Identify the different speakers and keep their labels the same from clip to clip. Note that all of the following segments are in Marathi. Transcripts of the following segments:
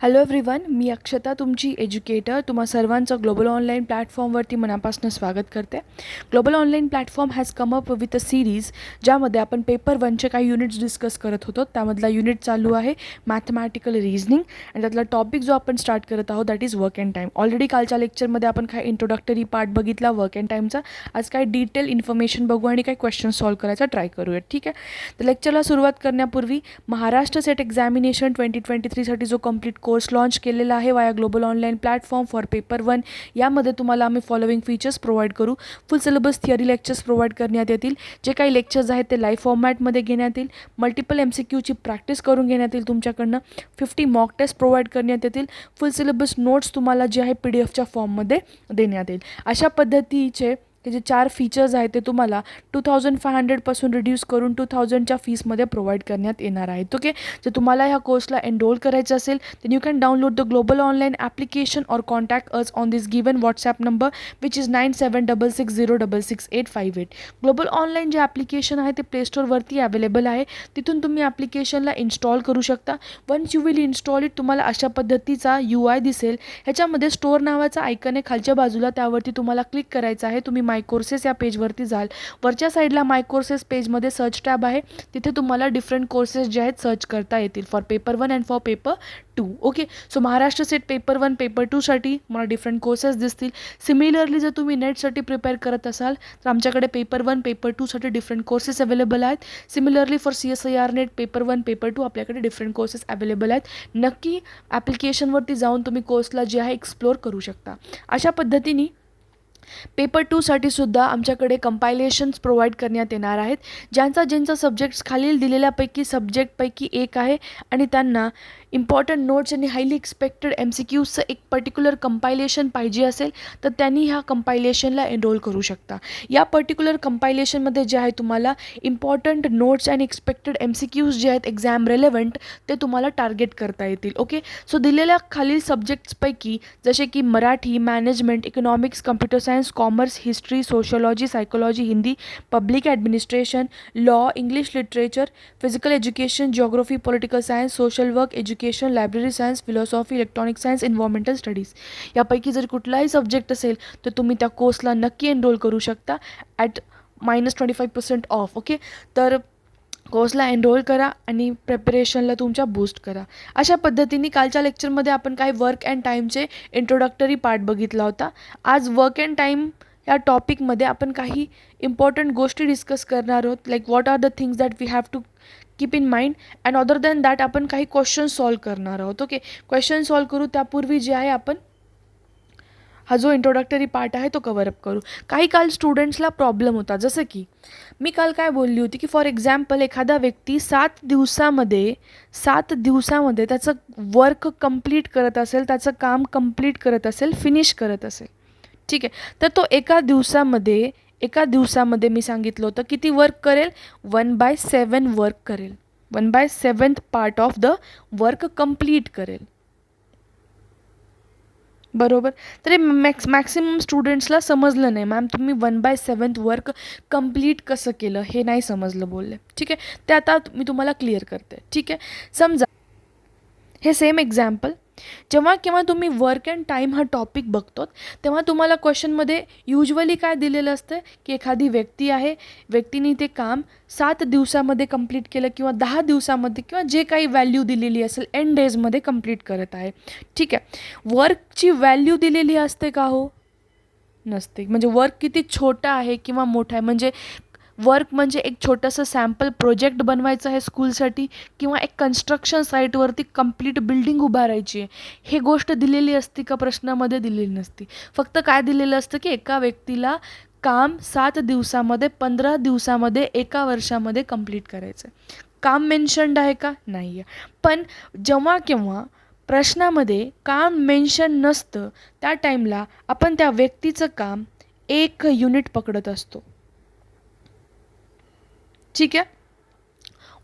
Speaker 1: हॅलो एव्हरीवन, मी अक्षता तुमची एज्युकेटर तुम्हा सर्वांचं ग्लोबल ऑनलाईन प्लॅटफॉर्मवरती मनापासून स्वागत करते. Global online platform has come up with a series ज्यामध्ये आपण पेपर 1चे काही युनिट्स डिस्कस करत होतो. त्यामधला युनिट चालू आहे मॅथमॅटिकल रिझनिंग आणि त्यातला टॉपिक जो आपण स्टार्ट करत आहोत that is work and time. Already कालच्या लेक्चरमध्ये आपण काही इंट्रोडक्टरी पार्ट बघितला वर्क अँड टाईमचा. आज काही डिटेल इन्फॉर्मेशन बघू आणि काही क्वेश्चन सॉल्व करायचा ट्राय करूयात. ठीक आहे, तर लेक्चरला सुरुवात करण्यापूर्वी महाराष्ट्र सेट एक्झामिनेशन 2023साठी जो कंप्लीट कोर्स लॉन्च केलेला आहे वाया global online platform for paper 1, यामध्ये तुम्हाला आम्ही फॉलोइंग फीचर्स प्रोव्हाइड करू. फुल सिलेबस थिअरी लेक्चर्स प्रोव्हाइड करण्यात येतील. जे काही लेक्चर्स आहेत ते लाईव्ह फॉर्मॅटमध्ये घेण्यात येईल. मल्टिपल MCQची प्रॅक्टिस करून घेण्यात येईल तुमच्याकडनं. 50 मॉक टेस्ट प्रोव्हाइड करण्यात येतील. फुल सिलेबस नोट्स तुम्हाला जे आहे PDF फॉर्ममध्ये देण्यात येईल. अशा पद्धतीचे जे 4 फीचर्स आहेत ते तुम्हाला 2500पासून रिड्यूस करून 2000च्या फीसमध्ये प्रोव्हाइड करण्यात येणार आहेत. ओके, जर तुम्हाला ह्या कोर्सला एनरोल करायचं असेल then you can download the global online application or contact us on this given WhatsApp number which is 9766066858. Global online जे ॲप्लिकेशन आहे ते प्ले स्टोअरवरती अवेलेबल आहे. तिथून तुम्ही ॲप्लिकेशनला इन्स्टॉल करू शकता. Once you will install it तुम्हाला अशा पद्धतीचा UI दिसेल. ह्याच्यामध्ये स्टोअर नावाचा आयकन आहे खालच्या बाजूला, त्यावरती तुम्हाला क्लिक करायचं आहे. तुम्ही माय कोर्सेस या पेजवरती जाल. वरच्या साईडला माय कोर्सेस पेजमध्ये सर्च टॅब आहे. तिथे तुम्हाला डिफरंट कोर्सेस जे आहेत सर्च करता येतील for paper 1 and for paper 2. Okay, so Maharashtra set paper 1 paper 2साठी मला डिफरंट कोर्सेस दिसतील. सिमिलरली जर तुम्ही नेटसाठी प्रिपेअर करत असाल तर आमच्याकडे पेपर 1 पेपर 2साठी डिफरंट कोर्सेस अवेलेबल आहेत. Similarly for CSIR net paper 1 paper 2 आपल्याकडे डिफरंट कोर्सेस अवेलेबल आहेत. नक्की ॲप्लिकेशनवरती जाऊन तुम्ही कोर्सला जे आहे एक्सप्लोअर करू शकता. अशा पद्धतीने पेपर 2साठी सुद्धा आमच्याकडे कंपायलेशन्स प्रोव्हाइड करण्यात येणार आहेत. ज्यांचा सब्जेक्ट्स खालील दिलेल्यापैकी सब्जेक्टपैकी एक आहे आणि त्यांना इम्पॉर्टंट नोट्स आणि हायली एक्सपेक्टेड MCQचं एक पर्टिक्युलर कंपायलेशन पाहिजे असेल तर त्यांनी ह्या कंपायलेशनला एनरोल करू शकता. या पर्टिक्युलर कंपायलेशनमध्ये जे आहे तुम्हाला इम्पॉर्टंट नोट्स आणि एक्सपेक्टेड MCQज जे आहेत एक्झाम रेलेवंट ते तुम्हाला टार्गेट करता येतील. ओके, सो दिलेल्या खालील सब्जेक्ट्सपैकी जसे की Marathi, management, economics, computer science, commerce, history, sociology, psychology, Hindi, public administration, law, English literature, physical education, geography, political science, social work, education, library science, philosophy, electronic science, environmental studies यापैकी जर कुठलाही सब्जेक्ट असेल तर तुम्ही त्या कोर्सला नक्की एनरोल करू शकता ॲट -25% ऑफ. ओके, तर कोर्सला एनरोल करा आणि प्रिपरेशनला तुमच्या बूस्ट करा. अशा पद्धतीने कालच्या लेक्चरमध्ये आपण काही वर्क अँड टाईमचे इंट्रोडक्टरी पार्ट बघितला होता. आज वर्क अँड टाईम या टॉपिकमध्ये आपण काही इम्पॉर्टंट गोष्टी डिस्कस करणार आहोत. Like what are the things that we have to keep in mind and other than that आपण काही क्वेश्चन सॉल्व करणार आहोत. ओके, क्वेश्चन सॉल्व करू त्यापूर्वी जे आहे आपण हा जो इंट्रोडक्टरी पार्ट आहे तो कव्हर अप करू. काही काल स्टुडंट्सला प्रॉब्लेम होता, जसं की मी काल काय बोलली होती की फॉर एक्झाम्पल एखादा व्यक्ती 7 दिवसामध्ये त्याचं वर्क कंप्लीट करत असेल, त्याचं काम कंप्लीट करत असेल, फिनिश करत असेल. ठीक आहे, तर तो एका दिवसामध्ये मी सांगितलं होतं किती वर्क करेल, 1/7 वर्क करेल. 1/7 part of the work complete करेल. बरोबर, तर हे मॅक्सिमम स्टुडंट्सला समजलं नाही. मॅम तुम्ही 1/7 वर्क कंप्लीट कसं केलं हे नाही समजलं बोलले. ठीक आहे, ते आता मी तुम्हाला क्लिअर करते. ठीक आहे, समजा हे सेम एक्झाम्पल जेव्हा केव्हा तुम्ही वर्क अँड टाईम हा टॉपिक बघतो तेव्हा तुम्हाला क्वेश्चनमध्ये युजली काय दिलेलं असतं की एखादी व्यक्ती आहे, व्यक्तीने ते काम 7 दिवसामध्ये कंप्लीट केलं किंवा 10 दिवसामध्ये किंवा जे काही व्हॅल्यू दिलेली असेल एन डेजमध्ये कंप्लीट करत आहे. ठीक आहे, वर्कची व्हॅल्यू दिलेली असते का हो? नसते. म्हणजे वर्क किती छोटा आहे किंवा मोठा आहे, म्हणजे वर्क म्हणजे एक छोटंसं सॅम्पल प्रोजेक्ट बनवायचं आहे स्कूलसाठी किंवा एक कन्स्ट्रक्शन साईटवरती कंप्लीट बिल्डिंग उभारायची आहे, हे गोष्ट दिलेली असती का? प्रश्नामध्ये दिलेली नसती. फक्त काय दिलेलं असतं की एका व्यक्तीला काम 7 दिवसामध्ये, 15 दिवसामध्ये, एका वर्षामध्ये कंप्लीट करायचं आहे. काम मेन्शन्ड आहे का? नाही आहे. पण जेव्हा केव्हा प्रश्नामध्ये काम मेन्शन नसतं त्या टाईमला आपण त्या व्यक्तीचं काम 1 युनिट पकडत असतो. ठीक आहे,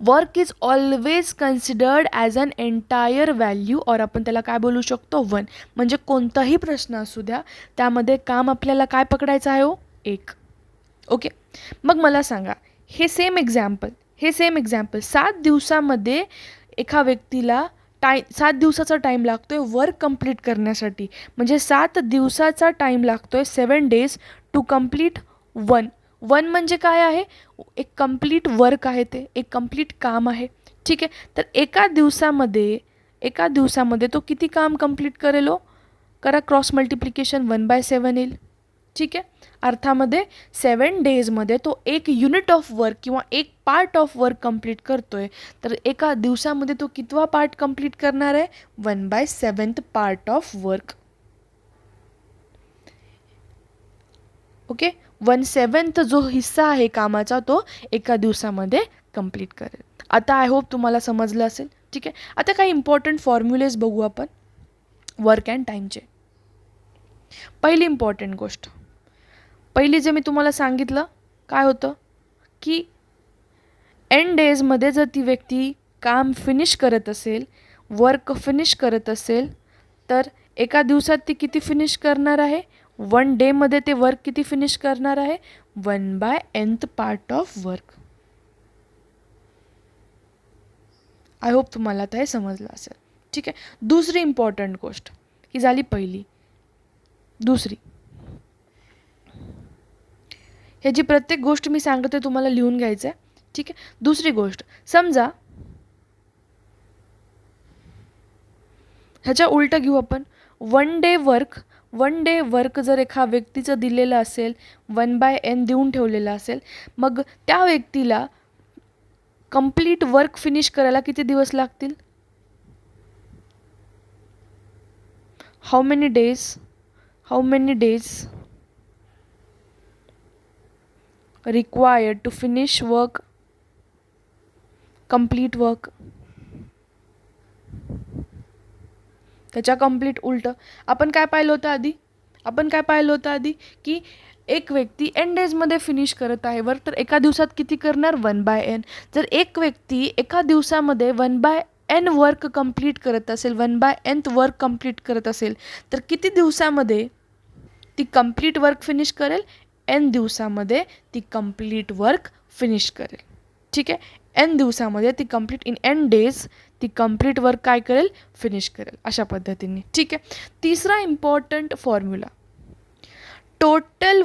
Speaker 1: work is always considered as an entire value और आपण त्याला काय बोलू शकतो? 1. म्हणजे कोणताही प्रश्न असू द्या त्यामध्ये काम आपल्याला काय पकडायचं आहे हो? 1. ओके, मग मला सांगा हे सेम एक्झाम्पल 7 दिवसामध्ये एका व्यक्तीला 7 दिवसाचा टाईम लागतो आहे वर्क कंप्लीट करण्यासाठी. म्हणजे 7 दिवसाचा टाईम लागतो आहे 7 days to complete one. One म्हणजे काय आहे? एक कंप्लीट वर्क आहे, ते एक कंप्लीट काम आहे. ठीक आहे. तर एका दिवसामध्ये तो किती काम कंप्लीट करेल हो? करा क्रॉस मल्टिप्लिकेशन, 1/7 येईल. ठीक आहे. अर्थामध्ये 7 डेजमध्ये तो एक युनिट ऑफ वर्क किंवा एक पार्ट ऑफ वर्क कंप्लीट करतोय. तर एका दिवसामध्ये तो कितवा पार्ट कंप्लीट करणार आहे? 1/7 पार्ट ऑफ वर्क. ओके. 1/7 जो हिस्सा आहे कामाचा तो एका दिवसामध्ये कंप्लीट करेल. आता आय होप तुम्हाला समजलं असेल. ठीक आहे. आता काही इम्पॉर्टंट फॉर्म्युलेज बघू आपण वर्क अँड टाईमचे. पहिली इम्पॉर्टंट गोष्ट, पहिली जे मी तुम्हाला सांगितलं काय होतं की एंड डेजमध्ये जर ती व्यक्ती काम फिनिश करत असेल, वर्क फिनिश करत असेल, तर एका दिवसात ती किती फिनिश करणार आहे? 1 डेमध्ये ते वर्क किती फिनिश करणार आहे? 1/nth part of work. I hope तुम्हाला आता हे समजलं असेल. ठीक आहे. दुसरी इम्पॉर्टंट गोष्ट ही झाली पहिली. दुसरी, ह्याची प्रत्येक गोष्ट मी सांगते तुम्हाला लिहून घ्यायचं आहे. ठीक आहे. दुसरी गोष्ट, समजा ह्याच्या उलटं घेऊ आपण. 1 डे वर्क जर एका व्यक्तीचं दिलेलं असेल, 1/n देऊन ठेवलेलं असेल, मग त्या व्यक्तीला कंप्लीट वर्क फिनिश करायला किती दिवस लागतील? How many days required to finish work, complete work. त्याच्या कंप्लीट उलटं आपण काय पाहिलं होतं आधी की एक व्यक्ती एन डेजमध्ये फिनिश करत आहे वर्क, तर एका दिवसात किती करणार? 1/n. जर एक व्यक्ती एका दिवसामध्ये 1/n वर्क कंप्लीट करत असेल, 1/nth वर्क कंप्लीट करत असेल, तर किती दिवसामध्ये ती कंप्लीट वर्क फिनिश करेल? n दिवसामध्ये ती कंप्लीट वर्क फिनिश करेल. ठीक आहे. n दिवसामध्ये ती कंप्लीट इन n डेज ती कंप्लीट वर्क काय करेल? फिनिश करेल. अशा पद्धतीने. ठीक आहे. तिसरा important formula, total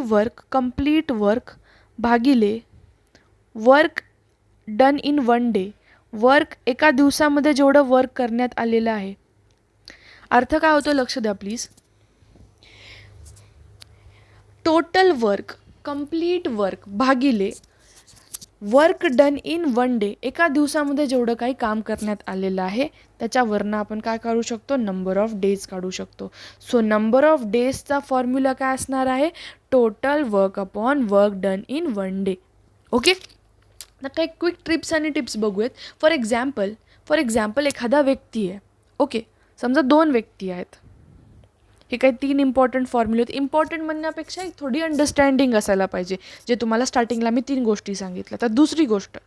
Speaker 1: work complete work भागिले work done in 1 day. Work एका दिवसामध्ये जेवढं वर्क करण्यात आलेलं आहे. अर्थ काय होतो लक्ष द्या please. Total work complete work भागिले वर्क डन इन 1 डे, एका दिवसामध्ये जेवढं काही काम करण्यात आलेलं आहे त्याच्यावरनं आपण काय काढू शकतो? नंबर ऑफ डेज काढू शकतो. सो नंबर ऑफ डेजचा फॉर्म्युला काय असणार आहे? Total work upon work done in 1 day. Okay. आता काही क्विक ट्रिप्स आणि टिप्स बघूयात. फॉर एक्झाम्पल एखादा व्यक्ती आहे. ओके. समजा 2 व्यक्ती आहेत. हे काही 3 इम्पॉर्टंट फॉर्म्युले आहेत. इम्पॉर्टंट म्हणण्यापेक्षा एक थोडी अंडरस्टँडिंग असायला पाहिजे, जे तुम्हाला स्टार्टिंगला मी 3 गोष्टी सांगितल्या. तर दुसरी गोष्ट,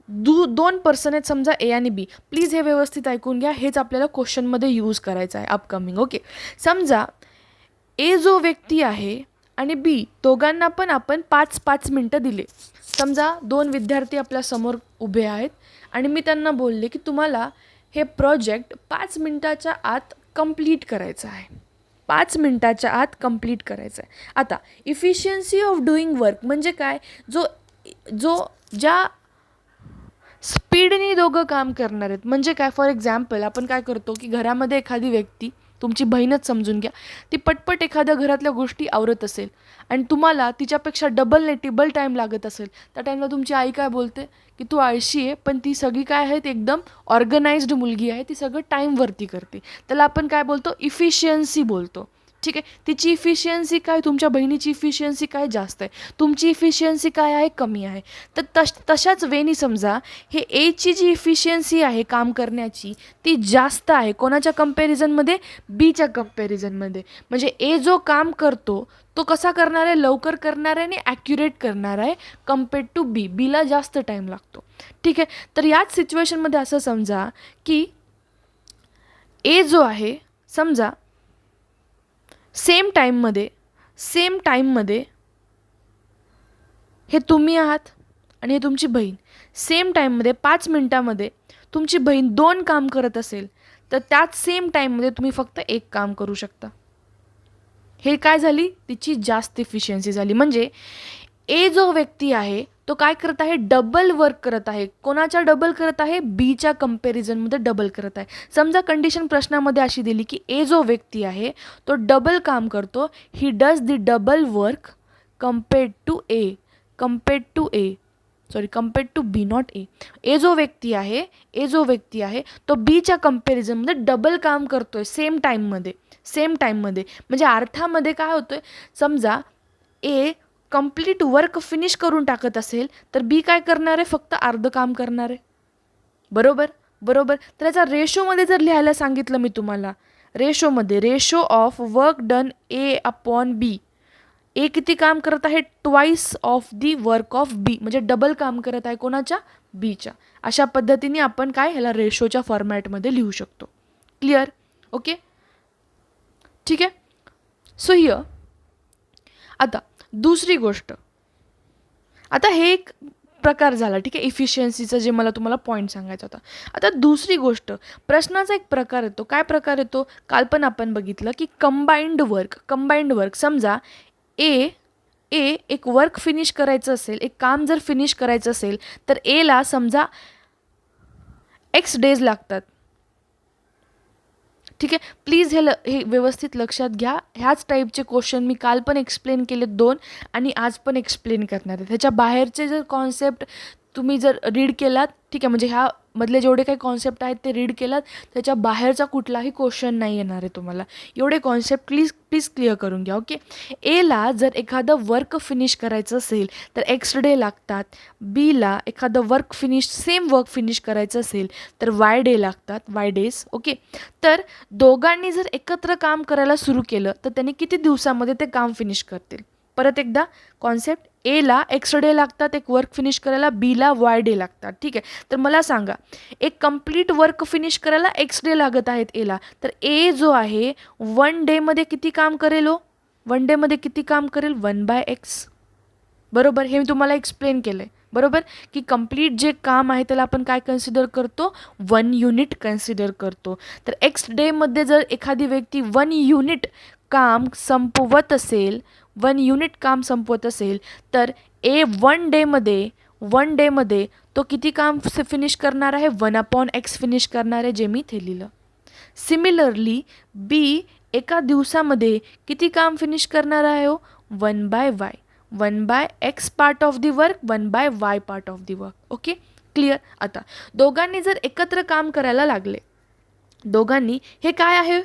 Speaker 1: 2 पर्सन आहेत समजा ए आणि बी. प्लीज हे व्यवस्थित ऐकून घ्या, हेच आपल्याला क्वेश्चनमध्ये यूज करायचं आहे अपकमिंग. ओके. समजा ए जो व्यक्ती आहे आणि बी दोघांना पण आपण 5-5 मिनटं दिले. समजा 2 विद्यार्थी आपल्यासमोर उभे आहेत आणि मी त्यांना बोलले की तुम्हाला हे प्रोजेक्ट 5 मिनटाच्या आत कंप्लीट करायचं आहे. 5 मिनटाच्या आत कंप्लीट करायचं आहे. आता इफिशियन्सी ऑफ डुईंग वर्क म्हणजे काय? ज्या स्पीडनी दोघं काम करणार आहेत. म्हणजे काय? फॉर एक्झाम्पल आपण काय करतो की घरामध्ये एखादी व्यक्ती, तुमची बहीणच समजून घ्या, ती पटपट एखाद्या घरातल्या गोष्टी आवरत असेल आणि तुम्हाला तिच्यापेक्षा डबल नाही टिबल टाईम लागत असेल, त्या टाईमला तुमची आई काय बोलते की तू आळशी आहे, पण ती सगळी काय आहे, ती एकदम ऑर्गनाइज्ड मुलगी आहे, ती सगळं टाईमवरती करते. त्याला आपण काय बोलतो? इफिशियन्सी बोलतो. ठीक आहे. तिची इफिशियन्सी काय? तुमच्या बहिणीची इफिशियन्सी काय? जास्त आहे. तुमची इफिशियन्सी काय आहे? कमी आहे. तर तशाच वेनी समजा हे एची जी इफिशियन्सी आहे काम करण्याची ती जास्त आहे. कोणाच्या कंपॅरिझनमध्ये? बीच्या कंपॅरिझनमध्ये. म्हणजे ए जो काम करतो तो कसा करणार आहे? लवकर करणार आहे आणि ॲक्युरेट करणार आहे कम्पेअर्ड टू बी. बीला जास्त टाईम लागतो. ठीक आहे. तर याच सिच्युएशनमध्ये असं समजा की ए जो आहे समजा सेम टाईममध्ये हे तुम्ही आहात आणि हे तुमची बहीण. सेम टाईममध्ये 5 मिनटामध्ये तुमची बहीण 2 काम करत असेल तर त्याच सेम टाईममध्ये तुम्ही फक्त 1 काम करू शकता. हे काय झाली, तिची जास्त इफिशियन्सी झाली. म्हणजे ए जो व्यक्ती आहे तो काय करत आहे, डबल वर्क करत आहे. कोणाच्या डबल करत आहे, बीच्या कंपॅरिझनमध्ये डबल करत आहे. समजा कंडिशन प्रश्नामध्ये अशी दिली की ए जो व्यक्ती आहे तो डबल काम करतो, he does the double work compared to B, not A. A जो व्यक्ती आहे तो बीच्या कंपॅरिझनमध्ये डबल काम करतोय सेम टाईममध्ये. म्हणजे अर्थामध्ये काय होतोय, समजा ए कंप्लीट वर्क फिनिश करून टाकत असेल तर बी काय करणार आहे, फक्त अर्ध काम करणार आहे. बरोबर. तर याचा रेशोमध्ये जर लिहायला सांगितलं मी तुम्हाला, ratio of work done A upon B, A किती काम करत आहे, twice of the work of B, म्हणजे डबल काम करत आहे कोणाच्या, बीच्या. अशा पद्धतीने आपण काय ह्याला रेशोच्या फॉर्मॅटमध्ये लिहू शकतो. क्लिअर? ओके, ठीक आहे. सो हिअर आता दुसरी गोष्ट, आता हे एक प्रकार झाला, ठीक आहे, इफिशियन्सीचं जे मला तुम्हाला पॉईंट सांगायचा होता. आता दुसरी गोष्ट, प्रश्नाचा एक प्रकार येतो. काय प्रकार येतो, काल पण आपण बघितलं की कंबाइंड वर्क. समजा ए एक वर्क फिनिश करायचं असेल, एक काम जर फिनिश करायचं असेल तर एला समजा एक्स डेज लागतात. ठीक आहे, प्लीज हे व्यवस्थित लक्षात घ्या. ह्याच टाईपचे क्वेश्चन मी काल पण एक्सप्लेन केले 2 आणि आज पण एक्सप्लेन करणार आहे. त्याच्या बाहेरचे जर कॉन्सेप्ट तुम्ही जर रीड केलात, ठीक आहे, म्हणजे ह्या मधले जेवढे काही कॉन्सेप्ट आहेत ते रीड केलात, त्याच्या बाहेरचा कुठलाही क्वेश्चन नाही येणार आहे तुम्हाला. एवढे कॉन्सेप्ट प्लीज क्लिअर करून घ्या. ओके, एला जर एखादं वर्क फिनिश करायचं असेल तर एक्स डे लागतात. बीला एखादं सेम वर्क फिनिश करायचं असेल तर वाय डे लागतात, वाय डेज. ओके, तर दोघांनी जर एकत्र काम करायला सुरू केलं तर त्यांनी किती दिवसामध्ये ते काम फिनिश करतील. परत एकदा कॉन्सेप्ट, एला एक्स डे लागतात एक वर्क फिनिश करायला, बीला वाय डे लागतात. ठीक आहे, तर मला सांगा, एक कंप्लीट वर्क फिनिश करायला एक्स डे लागत आहेत एला, तर ए जो आहे 1 डेमध्ये किती काम करेल, 1/x. बरोबर, हे मी तुम्हाला एक्सप्लेन केलं आहे. बरोबर, की कंप्लीट जे काम आहे त्याला आपण काय कन्सिडर करतो, 1 युनिट कन्सिडर करतो. तर एक्स डेमध्ये जर एखादी व्यक्ती 1 युनिट काम संपवत असेल तर ए 1 डेमध्ये तो किती काम फिनिश करणार आहे, 1/x फिनिश करणार आहे, जे मी इथे लिहिलं. सिमिलरली बी एका दिवसामध्ये किती काम फिनिश करणार आहे, 1/y, 1/x part of the work, 1/y part of the work. Okay, clear. आता दोघांनी जर एकत्र काम करायला लागले, हे काय आहे,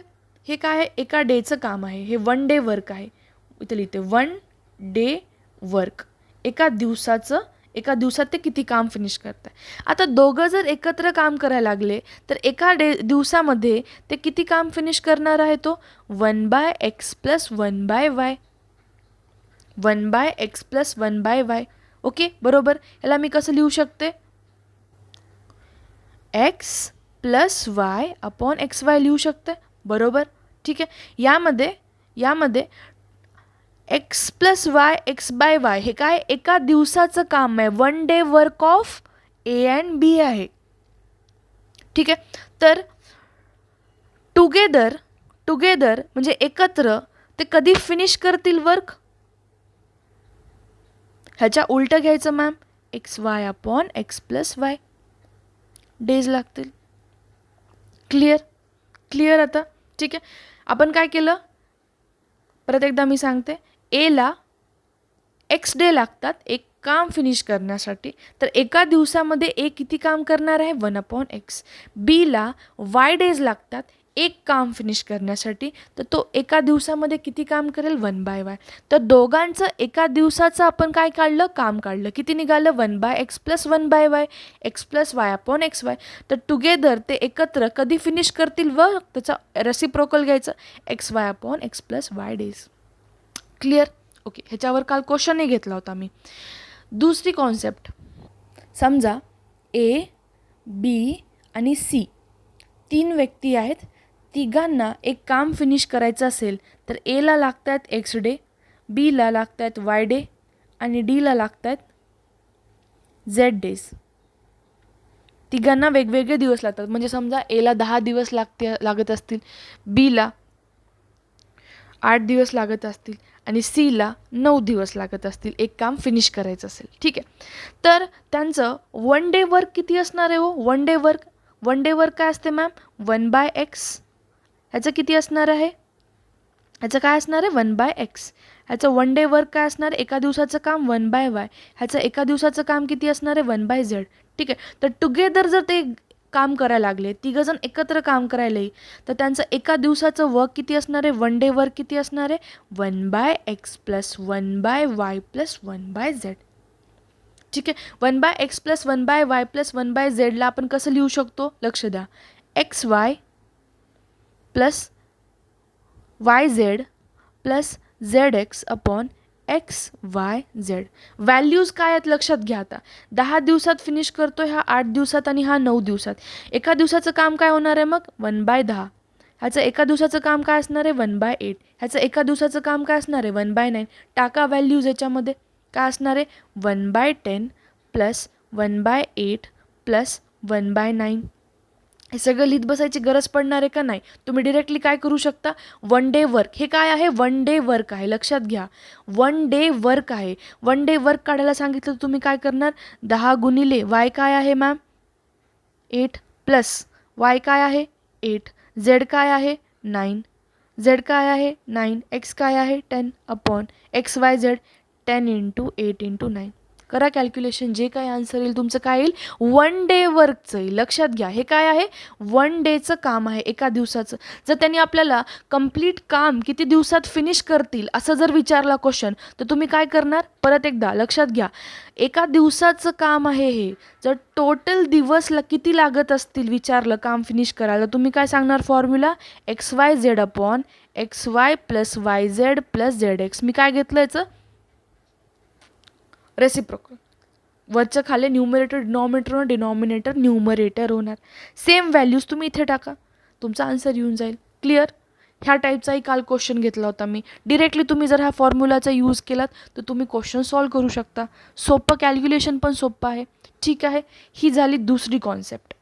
Speaker 1: एका डेचं काम आहे, हे 1 डे वर्क आहे. इथे लिहिते 1 डे वर्क, एका दिवसात ते किती काम फिनिश करताय. आता दोघं जर एकत्र काम करायला लागले तर एका दिवसामध्ये ते किती काम फिनिश करणार आहे, तो 1/x + 1/y, 1/x + 1/y. Okay, बरोबर. याला मी कसं लिहू शकते, x + y/xy लिहू शकते. बरोबर, ठीक आहे. यामध्ये x + y x/y हे काय, एका दिवसाचं काम आहे, 1 day work of A and B आहे. ठीक आहे, तर टुगेदर म्हणजे एकत्र ते कधी फिनिश करतील वर्क, ह्याच्या उलटं घ्यायचं मॅम, xy/x + y डेज लागतील. क्लिअर आता. ठीक आहे, आपण काय केलं, परत एकदा मी सांगते, एला एक्स डे लागतात एक काम फिनिश करण्यासाठी, तर एका दिवसामध्ये ए किती काम करणार आहे, 1/x. बीला वाय डेज लागतात एक काम फिनिश करण्यासाठी, तर तो एका दिवसामध्ये किती काम करेल, 1/y. तर दोघांचं एका दिवसाचं आपण काय काढलं, काम काढलं, किती निघालं, 1/x + 1/y, x + y/xy. तर टुगेदर ते एकत्र कधी फिनिश करतील व त्याचा रेसिप्रोकल घ्यायचं, xy/x + y days. Clear. Okay, ह्याच्यावर काल क्वेश्चनही घेतला होता मी. दुसरी कॉन्सेप्ट, समजा ए, बी आणि सी 3 व्यक्ती आहेत, तिघांना एक काम फिनिश करायचं असेल तर एला लागत आहेत एक्स डे, बीला लागत आहेत वाय डे आणि डीला लागत आहेत झेड डेज. तिघांना वेगवेगळे दिवस लागतात. म्हणजे समजा एला 10 दिवस लागत असतील, बीला 8 दिवस लागत असतील आणि सीला 9 दिवस लागत असतील एक काम फिनिश करायचं असेल. ठीक आहे. तर त्यांचं वन डे वर्क किती असणार आहे हो? वन डे वर्क काय असते मॅम? 1/x. ह्याचं किती असणार आहे? ह्याचं काय असणार आहे? 1/x. ह्याचं वन डे वर्क काय असणार आहे? एका दिवसाचं काम 1/y. ह्याचं एका दिवसाचं काम किती असणार आहे? 1/z. ठीक आहे. तर टुगेदर जर ते काम करायला लागले, तिघंजण एकत्र काम करायला, तर त्यांचं एका दिवसाचं वर्क किती असणार आहे? वन डे वर्क किती असणार आहे? 1/x plus 1/y plus 1/z. ठीक आहे. 1/x प्लस 1/y प्लस 1/zला आपण कसं लिहू शकतो? लक्ष द्या. xy plus yz plus zx upon XYZ. Values काय आहेत लक्षात घ्या. आता 10 दिवसात फिनिश करतोय, हा 8 दिवसात आणि हा 9 दिवसात. एका दिवसाचं काम काय होणार आहे मग? 1/10. ह्याचं एका दिवसाचं काम काय असणार आहे? 1/8. ह्याचं एका दिवसाचं काम काय असणार आहे? 1/9. टाका व्हॅल्यूज याच्यामध्ये. काय असणार आहे? 1/10 प्लस 1/8 प्लस 1/9. हे सगळं लिहित बसायची गरज पडणार आहे का? नाही. तुम्ही डिरेक्टली काय करू शकता? One day work. हे काय आहे? वन डे वर्क आहे. लक्षात घ्या, वन डे वर्क आहे. वन डे वर्क काढायला सांगितलं तर तुम्ही काय करणार? 10 गुणिले वाय काय आहे मॅम? 8 प्लस वाय काय आहे? 8. झेड काय आहे? 9. झेड काय आहे? 9. एक्स काय आहे? 10 अपॉन XYZ. 10 into 8 into 9. करा कॅल्क्युलेशन. जे काय आन्सर येईल तुमचं काय येईल? वन डे वर्कचं येईल. लक्षात घ्या, हे काय आहे? वन डेचं काम आहे, एका दिवसाचं. जर त्यांनी आपल्याला कंप्लीट काम किती दिवसात फिनिश करतील असं जर विचारला क्वेश्चन, तर तुम्ही काय करणार? परत एकदा लक्षात घ्या, एका दिवसाचं काम आहे हे. जर टोटल दिवस किती लागत असतील विचारलं काम फिनिश करायला, तुम्ही काय सांगणार? Formula XYZ upon XY plus YZ plus ZX. मी काय घेतलं याचं? रेसिप्रोकल. वरचं खाली न्यूमरेटर डिनॉमिनेटर होणार, डिनॉमिनेटर न्यूमरेटर होणार. सेम व्हॅल्यूज तुम्ही इथे टाका, तुमचा आन्सर येऊन जाईल. क्लिअर? ह्या टाईपचाही काल क्वेश्चन घेतला होता मी. डिरेक्टली तुम्ही जर हा फॉर्म्युलाचा यूज केलात तर तुम्ही क्वेश्चन सॉल्व करू शकता. सोपं, कॅल्क्युलेशन पण सोपं आहे. ठीक आहे. ही झाली दुसरी कॉन्सेप्ट.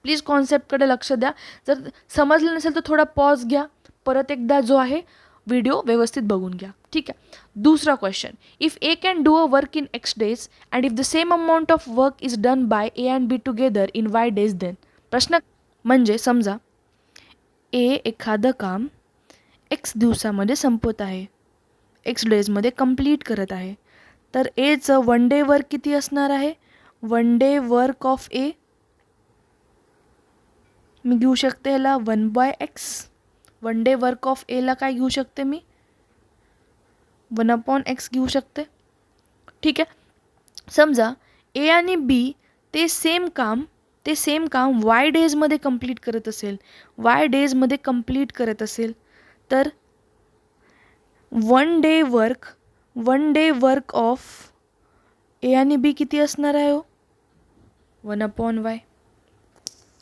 Speaker 1: प्लीज कॉन्सेप्टकडे लक्ष द्या. जर समजलं नसेल तर थोडा पॉज घ्या, परत एकदा जो आहे व्हिडिओ व्यवस्थित बघून घ्या. ठीक आहे. दुसरा question. If A can do a work in X days and if the same amount of work is done by A and B together in Y days, then. प्रश्न म्हणजे समजा ए एखादं काम X दिवसामध्ये संपवत आहे, X डेजमध्ये कंप्लीट करत आहे, तर एचं वन डे वर्क किती असणार आहे? वन डे वर्क ऑफ ए मी घेऊ शकते ह्याला 1/x. One day work of एला काय घेऊ शकते मी? 1/x घेऊ शकते. ठीक आहे. समजा ए आणि बी ते सेम काम वाय डेजमध्ये कंप्लीट करत असेल, तर one day work of A आणि बी किती असणार आहे हो? 1/y.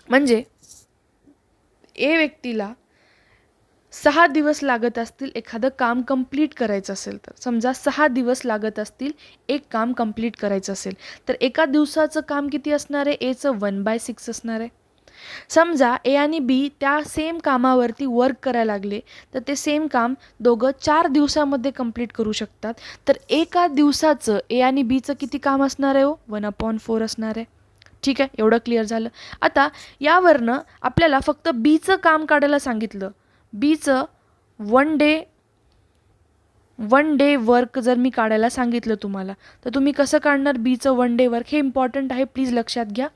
Speaker 1: म्हणजे ए व्यक्तीला 6 दिवस लागत असतील एखादं काम कंप्लीट करायचं असेल, तर समजा 6 दिवस लागत असतील एक काम कंप्लीट करायचं असेल, तर एका दिवसाचं काम किती असणार आहे? एचं 1/6 असणार आहे. समजा ए आणि बी त्या सेम कामावरती वर्क करायला लागले, तर ते सेम काम दोघं 4 दिवसामध्ये कंप्लीट करू शकतात. तर एका दिवसाचं ए आणि बीचं किती काम असणार आहे हो? 1/4 असणार आहे. ठीक आहे. एवढं क्लिअर झालं. आता यावरनं आपल्याला फक्त बीचं काम काढायला सांगितलं. बीचं वन डे वर्क जर मी काढायला सांगितलं तुम्हाला, तर तुम्ही कसं काढणार बीचं वन डे वर्क? हे इम्पॉर्टंट आहे, प्लीज लक्षात घ्या.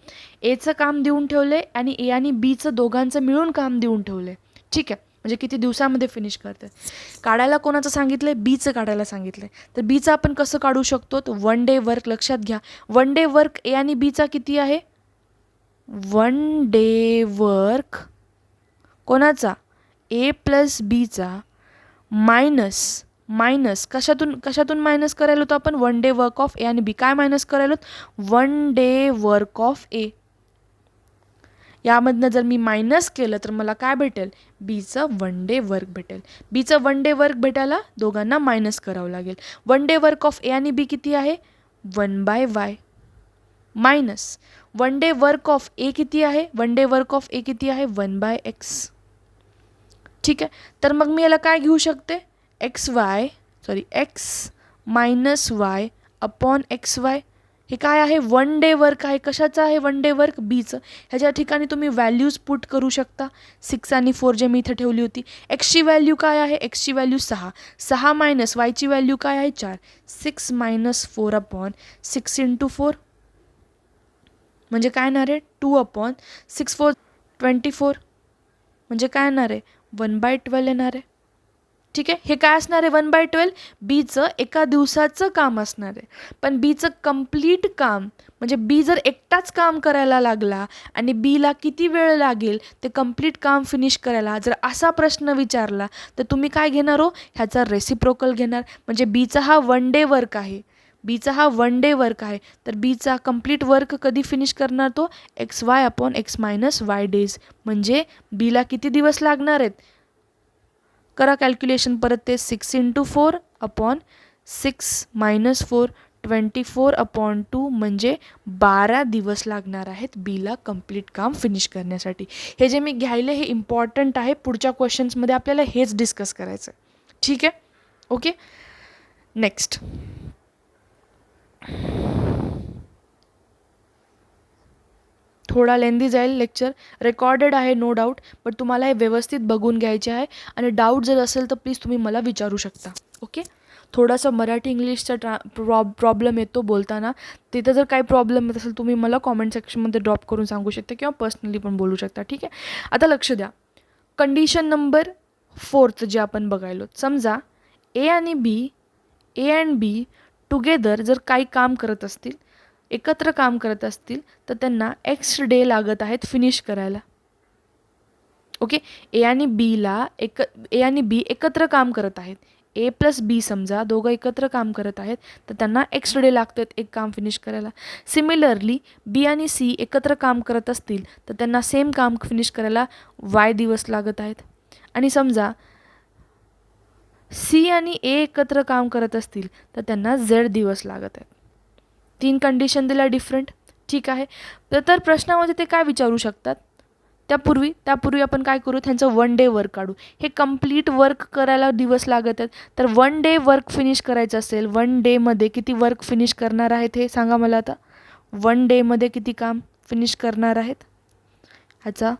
Speaker 1: एचं काम देऊन ठेवले आणि ए आणि बीचं दोघांचं मिळून काम देऊन ठेवले. ठीक आहे. म्हणजे किती दिवसामध्ये फिनिश करते. काढायला कोणाचं सांगितलंय? बीचं काढायला सांगितलंय. तर बीचं आपण कसं काढू शकतो? तर वन डे वर्क. लक्षात घ्या, वन डे वर्क ए आणि बीचा किती आहे? वन डे वर्क कोणाचा? ए प्लस बीचा मायनस कशातून मायनस करायला होतं आपण? One day work of A आणि बी. काय मायनस करायला होतं? वन डे वर्क ऑफ ए. यामधनं जर मी मायनस केलं तर मला काय भेटेल? बीचं वन डे वर्क भेटेल. बीचं वन डे वर्क भेटायला दोघांना मायनस करावं लागेल. One day work of A आणि बी किती आहे? 1/y. Minus one day work of A किती आहे, one day work of A किती आहे 1/x. ठीक आहे, तर मग मी याला काय घेऊ शकते, x minus Y upon x Y. हे काय आहे, वन डे वर्क आहे. कशाचं आहे वन डे वर्क, बीचं. ह्याच्या ठिकाणी तुम्ही व्हॅल्यूज पुट करू शकता, 6 आणि 4 जे मी इथे ठेवली होती. एक्सची व्हॅल्यू काय आहे, एक्सची व्हॅल्यू 6 मायनस वायची व्हॅल्यू काय आहे 4. 6 मायनस 4 अपॉन 6 इंटू 4 म्हणजे काय येणार आहे 2 अपॉन 6 4 24 म्हणजे काय येणार आहे 1/12 येणार आहे. ठीक आहे, हे काय असणार आहे 1/12, बीचं एका दिवसाचं काम असणार आहे. पण बीचं कंप्लीट काम म्हणजे बी जर एकटाच काम करायला लागला आणि बीला किती वेळ लागेल ते कंप्लीट काम फिनिश करायला, जर असा प्रश्न विचारला तर तुम्ही काय घेणार हो, ह्याचा रेसिप्रोकल घेणार. म्हणजे बीचा हा वन डे वर्क आहे, तर बीचा कंप्लीट वर्क कधी फिनिश करणार तो XY upon X minus Y days. म्हणजे बीला किती दिवस लागणार आहेत, करा कॅल्क्युलेशन परत ते. 6 इंटू 4 अपॉन 6 मायनस 4 24 अपॉन 2 म्हणजे 12 दिवस लागणार आहेत बीला कंप्लीट काम फिनिश करण्यासाठी. हे जे मी घ्यायले हे इम्पॉर्टंट आहे, पुढच्या क्वेश्चन्समध्ये आपल्याला हेच डिस्कस करायचं आहे. ठीक आहे, ओके. नेक्स्ट, थोडा लेंदी जाईल लेक्चर, रेकॉर्डेड आहे नो डाऊट, बट तुम्हाला हे व्यवस्थित बघून घ्यायचे आहे. आणि डाऊट जर असेल तर प्लीज तुम्ही मला विचारू शकता. ओके, थोडासा मराठी इंग्लिशचा प्रॉब्लेम येतो बोलताना, तिथं जर काही प्रॉब्लेम येत असेल तुम्ही मला कॉमेंट सेक्शनमध्ये ड्रॉप करून सांगू शकता किंवा पर्सनली पण बोलू शकता. ठीक आहे, आता लक्ष द्या. कंडिशन नंबर 4 जे आपण बघायलो, समजा ए अँड बी टुगेदर जर काही काम करत असतील, एकत्र काम करत असतील, तर त्यांना एक्स डे लागत आहेत फिनिश करायला. ओके, ए आणि बी एकत्र काम करत आहेत. ए प्लस बी समजा दोघं एकत्र काम करत आहेत, तर त्यांना एक्स डे लागतात एक काम फिनिश करायला. सिमिलरली बी आणि सी एकत्र काम करत असतील तर त्यांना सेम काम फिनिश करायला वाय दिवस लागत आहेत. आणि समजा सी आणि ए एकत्र काम करत असतील तर त्यांना झेड दिवस लागत आहेत. 3 कंडिशन दिल्या डिफरंट. ठीक आहे, तर प्रश्नामध्ये ते काय विचारू शकतात, त्यापूर्वी आपण काय करू, त्यांचं वन डे वर्क काढू. हे कंप्लीट वर्क करायला दिवस लागत आहेत, तर वन डे वर्क फिनिश करायचं असेल, वन डेमध्ये किती वर्क फिनिश करणार आहेत हे सांगा मला. आता वन डेमध्ये किती काम फिनिश करणार आहेत, ह्याचा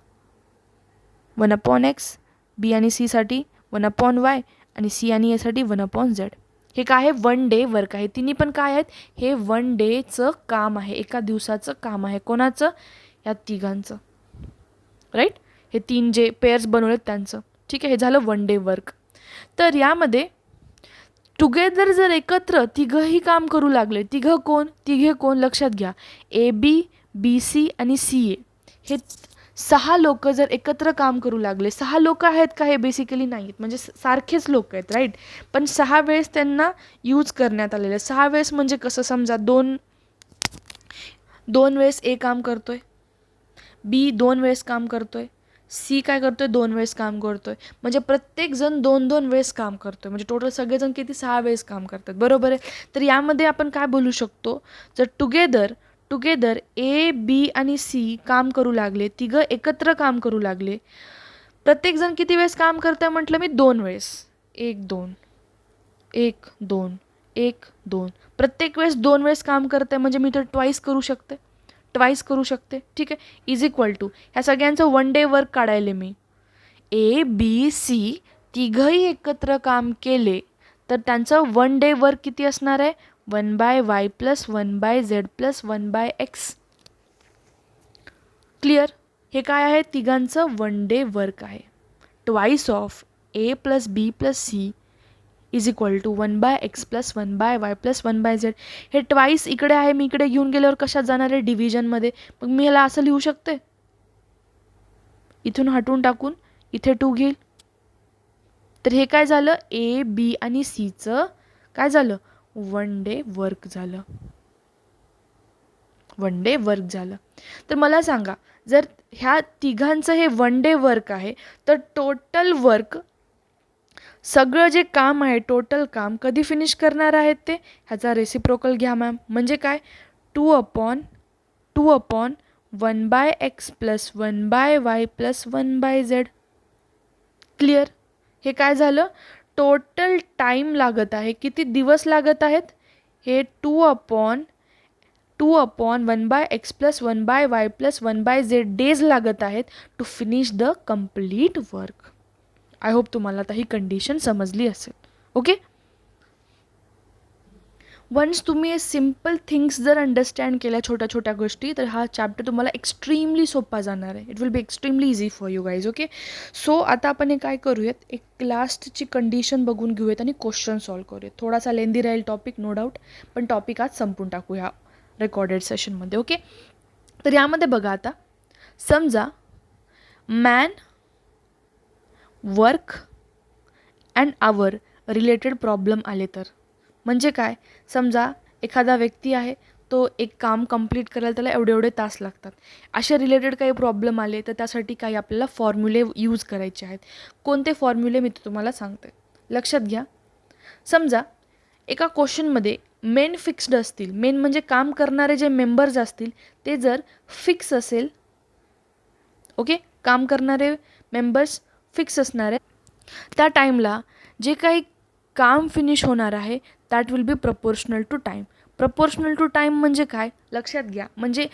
Speaker 1: 1/x, बी आणि सीसाठी 1/y आणि सी आणि एसाठी 1/z. हे काय आहे वन डे वर्क आहे. तिन्ही पण काय आहेत, हे वन डेचं काम आहे, एका दिवसाचं काम आहे. कोणाचं, या तिघांचं. राईट, हे 3 जे पेअर्स बनवलेत त्यांचं. ठीक आहे, हे झालं वन डे वर्क. तर यामध्ये टुगेदर जर एकत्र तिघंही काम करू लागले, तिघे कोण लक्षात घ्या, बी सी आणि सी ए, हे 6 लोक जर एकत्र काम करू लागले, 6 लोक आहेत का, हे बेसिकली नाही आहेत, म्हणजे सारखेच लोक आहेत. राईट, पण 6 वेळेस त्यांना यूज करण्यात आलेलं आहे. 6 वेळेस म्हणजे कसं, समजा दोन वेळेस ए काम करतोय, बी 2 वेळेस काम करतोय, सी काय करतोय 2 वेळेस काम करतोय, म्हणजे प्रत्येक जण 2-2 वेळेस काम करतोय. म्हणजे टोटल सगळेजण किती 6 वेळेस काम करतात. बरोबर आहे. तर यामध्ये आपण काय बोलू शकतो, जर टुगेदर ए बी आणि सी काम करू लागले, तिघं एकत्र काम करू लागले, प्रत्येकजण किती वेळेस काम करताय म्हटलं मी 2 वेळेस, 1-2 1-2 1-2, प्रत्येक वेळेस 2 वेळेस काम करताय, म्हणजे मी तर ट्वाईस करू शकते. ठीक आहे, इज इक्वल टू ह्या सगळ्यांचं वन डे वर्क काढायले मी, ए बी सी तिघंही एकत्र काम केले तर त्यांचं वन डे वर्क किती असणार आहे, 1/y plus 1/z plus 1/x. Clear, हे काय आहे, तिघांचं वन डे वर्क आहे. Twice of A plus B plus C is equal to 1/x plus 1/y plus 1/z. हे ट्वाईस इकडे आहे, मी इकडे घेऊन गेल्यावर कशात जाणार आहे, डिव्हिजनमध्ये. मग मी ह्याला असं लिहू शकते, इथून हटून टाकून इथे 2 घेईल. तर हे काय झालं, ए बी आणि सीचं काय झालं, वन डे वर्क झालं. तर मला सांगा, जर ह्या तिघांचं हे वन डे वर्क आहे, तर टोटल वर्क, सगळं जे काम आहे टोटल काम कधी फिनिश करणार आहेत ते, ह्याचा रेसिप्रोकल घ्या मॅम. म्हणजे काय, 2/3 2/1/x + 1/y + 1/z. क्लिअर? हे काय झालं? टोटल टाईम लागत आहे. किती दिवस लागत आहेत? हे 2/1/x + 1/y + 1/z डेज लागत आहेत to finish the complete work. I hope तुम्हाला आता ही कंडिशन समजली असेल. ओके. वन्स तुम्ही हे सिम्पल थिंग्स जर अंडरस्टँड केल्या, छोट्या छोट्या गोष्टी, तर हा चॅप्टर तुम्हाला एक्स्ट्रीमली सोपा जाणार आहे. It will be extremely easy for you guys. Okay. So आता आपण हे काय करूयात, एक लास्टची कंडिशन बघून घेऊयात आणि क्वेश्चन सॉल्व करूयात. थोडासा लेंदी राहील टॉपिक, नो डाऊट, पण टॉपिक आज संपून टाकू ह्या रेकॉर्डेड सेशनमध्ये. ओके. तर यामध्ये बघा आता, समजा man, work and hour related problem आले तर. म्हणजे काय? समजा एखादा व्यक्ती आहे, तो एक काम कंप्लीट करायला त्याला एवढे एवढे तास लागतात. असे रिलेटेड काही प्रॉब्लेम आले तर त्यासाठी काही आपल्याला फॉर्म्युले यूज करायचे आहेत. कोणते फॉर्म्युले मी तुम्हाला सांगते, लक्षात घ्या. समजा एका क्वेश्चनमध्ये मेन फिक्स्ड असतील, मेन म्हणजे काम करणारे जे मेंबर्स असतील ते जर फिक्स असेल, ओके, काम करणारे मेंबर्स फिक्स असणारे, त्या टाईमला जे काही काम फिनिश होणार आहे that will be proportional to time. Proportional to time म्हणजे काय? लक्षात घ्या. म्हणजे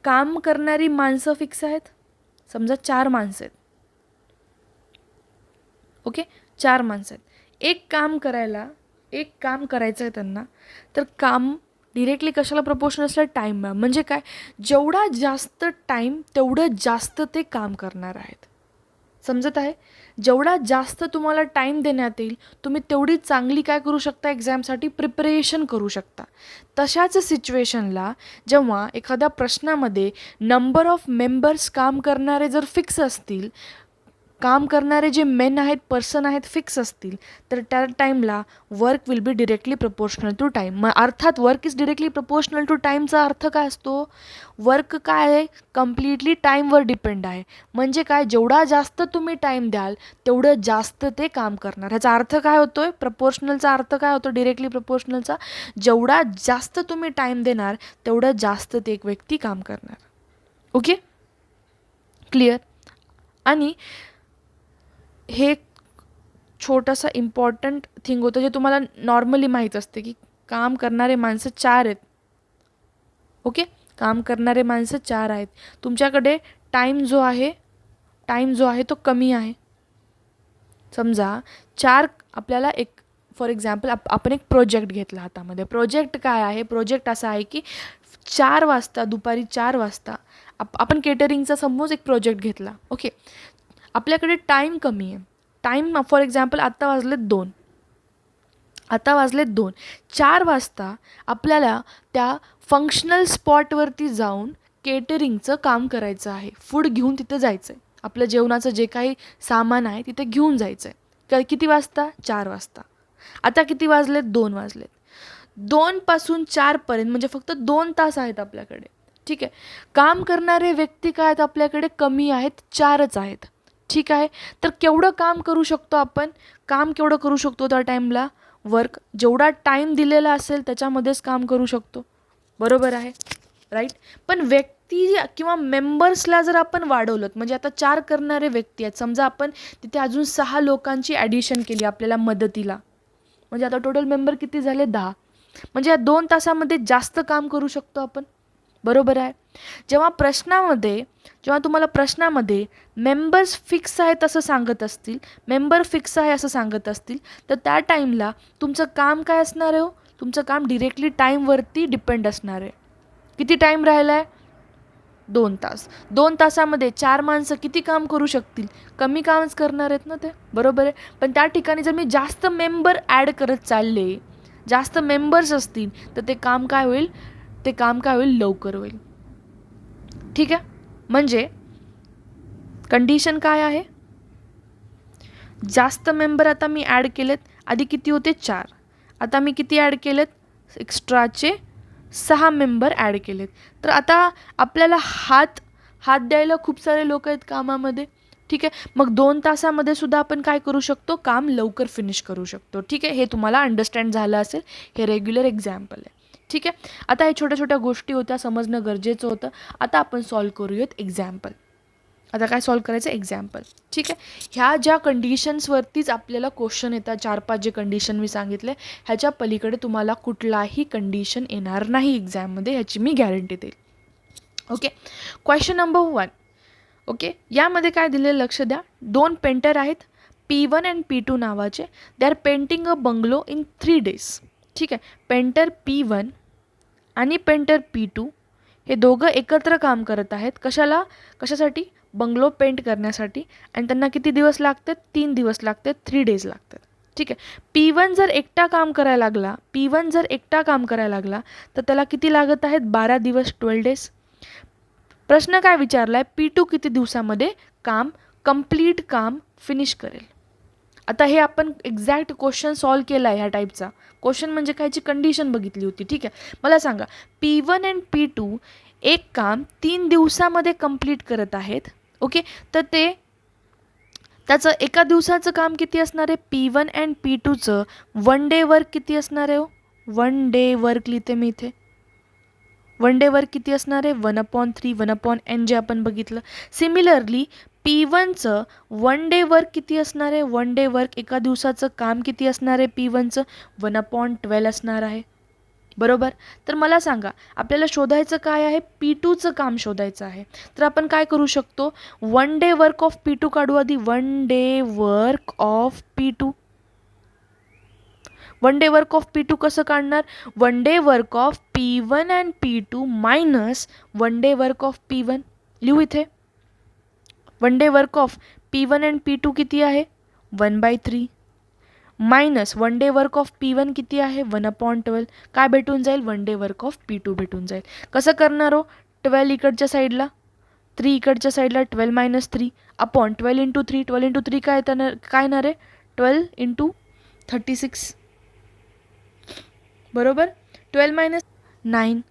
Speaker 1: काम करणारी माणसं फिक्स आहेत. समजा 4 माणसं आहेत. ओके, 4 माणसं आहेत. एक काम करायचं आहे त्यांना, तर काम डिरेक्टली कशाला प्रपोर्शनल असलं? टाईम. म्हणजे काय? जेवढा जास्त टाईम तेवढं जास्त ते काम करणार आहेत. समजत आहे? जेवढा जास्त तुम्हाला टाईम देण्यात येईल, तुम्ही तेवढी चांगली काय करू शकता? एक्झामसाठी प्रिपरेशन करू शकता. तशाच सिच्युएशनला जेव्हा एखाद्या प्रश्नामध्ये नंबर ऑफ मेंबर्स काम करणारे जर फिक्स असतील, काम करणारे जे मेन आहेत, पर्सन आहेत, फिक्स असतील, तर त्या टाईमला work will be directly proportional to time. मग अर्थात work is directly proportional to टाईमचा अर्थ काय असतो? वर्क काय आहे? कम्प्लिटली टाईमवर डिपेंड आहे. म्हणजे काय? जेवढा जास्त तुम्ही टाईम द्याल तेवढं जास्त ते काम करणार. ह्याचा अर्थ काय होतोय? प्रपोर्शनलचा अर्थ काय होतो डिरेक्टली प्रपोर्शनलचा? जेवढा जास्त तुम्ही टाईम देणार तेवढं जास्त ते एक व्यक्ती काम करणार. Okay, clear? आणि हे छोटंसं इम्पॉर्टंट थिंग होतं जे तुम्हाला नॉर्मली माहीत असते की काम करणारे माणसं 4 आहेत. ओके, काम करणारे माणसं 4 आहेत. तुमच्याकडे टाईम जो आहे तो कमी आहे. समजा 4 आपल्याला एक फॉर एक्झाम्पल आपण एक प्रोजेक्ट घेतला हातामध्ये. प्रोजेक्ट काय आहे? प्रोजेक्ट असा आहे की 4 वाजता, दुपारी 4 वाजता आपण केटरिंगचा समोर एक प्रोजेक्ट घेतला. ओके, आपल्याकडे टाईम कमी आहे. टाईम फॉर एक्झाम्पल आत्ता वाजलेत 2. 4 वाजता आपल्याला त्या फंक्शनल स्पॉटवरती जाऊन केटरिंगचं काम करायचं आहे. फूड घेऊन तिथे जायचं आहे. आपलं जेवणाचं जे काही सामान आहे तिथे घेऊन जायचं आहे. किती वाजता? 4 वाजता. आता किती वाजलेत? 2 वाजलेत. 2 पासून 4 पर्यंत म्हणजे फक्त 2 तास आहेत आपल्याकडे. ठीक आहे. काम करणारे व्यक्ती काय आहेत आपल्याकडे? कमी आहेत, 4च आहेत. ठीक आहे. तर केवढं काम करू शकतो आपण? काम केवढं करू शकतो त्या टाईमला? वर्क जेवढा टाईम दिलेला असेल त्याच्यामध्येच काम करू शकतो. बरोबर आहे, राईट? पण व्यक्ती किंवा मेंबर्सला जर आपण वाढवलं, म्हणजे आता 4 करणारे व्यक्ती आहेत, समजा आपण तिथे अजून 6 लोकांची ॲडिशन केली आपल्याला मदतीला, म्हणजे आता टोटल मेंबर किती झाले? 10. म्हणजे या 2 तासामध्ये जास्त काम करू शकतो आपण. बरोबर आहे. जेव्हा तुम्हाला प्रश्नामध्ये मेंबर्स फिक्स आहेत असं सांगत असतील, मेंबर फिक्स आहे असं सांगत असतील, तर त्या टाईमला तुमचं काम काय असणार आहे? तुमचं काम डिरेक्टली टाईमवरती डिपेंड असणार आहे. किती टाईम राहिला आहे? 2 तास. 2 तासामध्ये 4 माणसं किती काम करू शकतील? कमी कामच करणार आहेत ना ते. बरोबर आहे. पण त्या ठिकाणी जर मी जास्त मेंबर ॲड करत चालले, जास्त मेंबर्स असतील, तर ते काम काय होईल? लवकर होईल. ठीक आहे. म्हणजे कंडिशन काय आहे? जास्त मेंबर आता मी ॲड केलेत. आधी किती होते? 4. आता मी किती ॲड केलेत? एक्स्ट्राचे 6 मेंबर ॲड केलेत. तर आता आपल्याला हात द्यायला खूप सारे लोक आहेत कामामध्ये. ठीक आहे. मग 2 तासामध्ये सुद्धा आपण काय करू शकतो? काम लवकर फिनिश करू शकतो. ठीक आहे. हे तुम्हाला अंडरस्टँड झालं असेल. हे रेग्युलर एक्झाम्पल आहे. ठीक आहे. आता हे छोट्या छोट्या गोष्टी होत्या, समजणं गरजेचं होतं. आता आपण सॉल्व करूयात एक्झाम्पल. आता काय सॉल्व करायचं, एक्झाम्पल. ठीक आहे. ह्या ज्या कंडिशन्सवरतीच आपल्याला क्वेश्चन येतात, 4-5 जे कंडिशन मी सांगितले, ह्याच्या पलीकडे तुम्हाला कुठलाही कंडिशन येणार नाही एक्झाममध्ये, ह्याची मी गॅरंटी देईल. ओके. Question number 1. ओके, यामध्ये काय दिलेलं लक्ष द्या. 2 पेंटर आहेत, P1 अँड P2 नावाचे. They are painting a bungalow in 3 days. ठीक आहे. पेंटर P1 आणि पेंटर P2 हे दोघं एकत्र काम करत आहेत. कशासाठी? बंगलो पेंट करण्यासाठी. आणि त्यांना किती दिवस लागतात? 3 दिवस लागतात, 3 days लागतात. ठीक आहे. P1 जर एकटा काम करायला लागला तर त्याला किती लागत आहेत? 12 दिवस, 12 days. प्रश्न काय विचारलाय? P2 किती दिवसामध्ये कंप्लीट काम फिनिश करेल. आता हे आपण एक्झॅक्ट क्वेश्चन सॉल्व केला आहे. ह्या टाईपचा क्वेश्चन म्हणजे कायची कंडिशन बघितली होती. ठीक आहे. मला सांगा, P1 अँड P2 एक काम 3 दिवसामध्ये कंप्लीट करत आहेत. ओके, तर त्याचं एका दिवसाचं काम किती असणार आहे? P1 अँड P2चं 1 day वर्क किती असणार आहे? 1 day वर्क लिहिते मी इथे. 1 day वर्क किती असणार आहे? 1/3, 1/n जे आपण बघितलं. सिमिलरली P1चं 1 day वर्क किती असणार आहे? 1 day वर्क एका दिवसाचं काम किती असणार आहे? P1चं 1/12 असणार आहे. बरोबर. तर मला सांगा, आपल्याला शोधायचं काय आहे? P2चं काम शोधायचं आहे. तर आपण काय करू शकतो? 1 day वर्क ऑफ P2 काढू आधी. 1 day work of P2. 1 day work of P2 कसं काढणार? 1 day work of P1 and P2 minus 1 day work of P1. लिहू इथे. 1 day work of P1 and P2 किती आहे? 1/3 minus 1 day work of P1 किती आहे? 1/12. काय भेटून जाईल? 1 day वर्क ऑफ P2 भेटून जाईल. कसं करणार हो? 12 इकडच्या साईडला, 3 इकडच्या साईडला, 12 मायनस 3 अपॉन 12 इंटू 3. 12 इंटू 3 काय येणार आहे? 12 इंटू 36. बरोबर. 12 मायनस 9